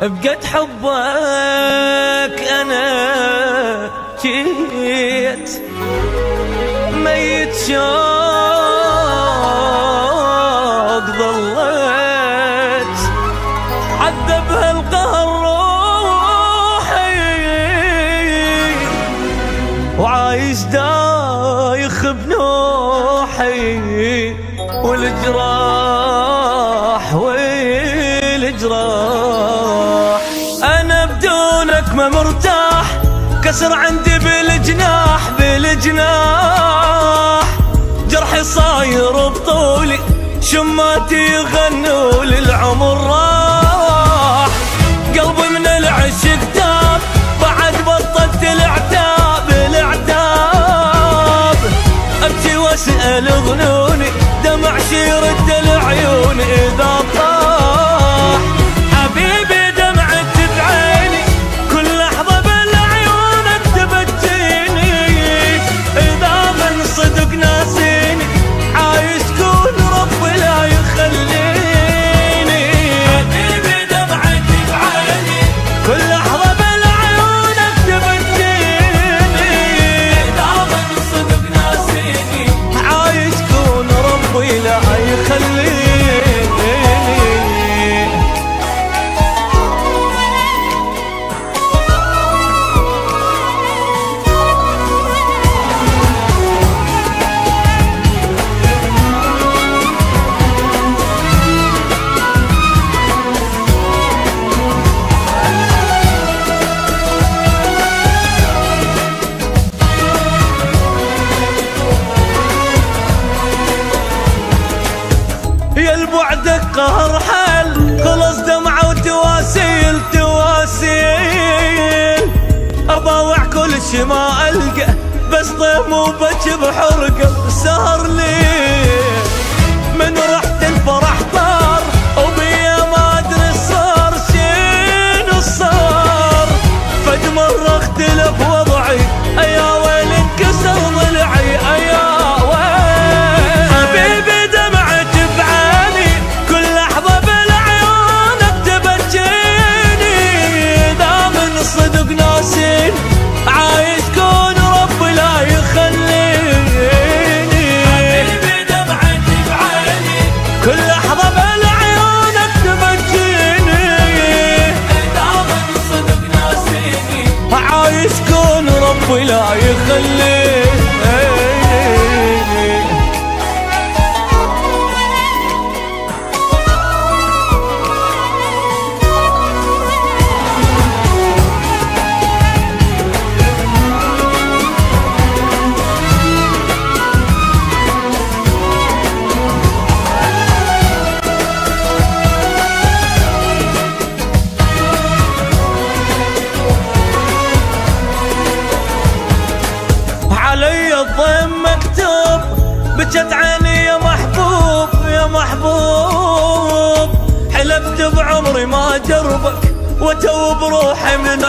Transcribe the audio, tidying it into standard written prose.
بقد حبك أنا جيت ميت شوق ظليت عذبها القهر روحي وعايش دايخ بنوحي والجراح أنا بدونك ما مرتاح كسر عندي بالجناح جرحي صاير بطولي شماتي يغنوا للعمر راح قلبي من العشق تاب بعد بطلت العتاب ابكي واسأل ظنوني دمع يرد العيون اذا طاح حبيبي دمعت بعيني كل لحظة بالعيونك تبجيني اذا من صدق ناسيني عايش كون ربي لا يخليني حبيبي دمعت بعيني كل لحظة بالعيونك تبجيني اذا من صدق ناسيني عايش كون ربي لا يخليني يا البعدك قهر حل خلص دمعة وتواسيل أضاوع كل شي ما ألقى بس طيب مو بج بحرقة سهر لي من رحت الفرح طار وبيا ما أدري صار شنو صار فد مرة اختلف وضعي أيا ويل انكسر ضلعي أيا ويل حبيبي دمعت بعيني كل لحظة بالعيونك تبجيني إذا من صدق ناسين عايش كون ربي لا يخليني حبيبي دمعت بعيني كل لحظة بالعيونك تبجيني إذا من صدق ناسيني عايش كون ربي لا يخليني علي الضيم مكتوب بجت عيني يا محبوب يا محبوب حلفت بعمري ما جربك وتوب روحي من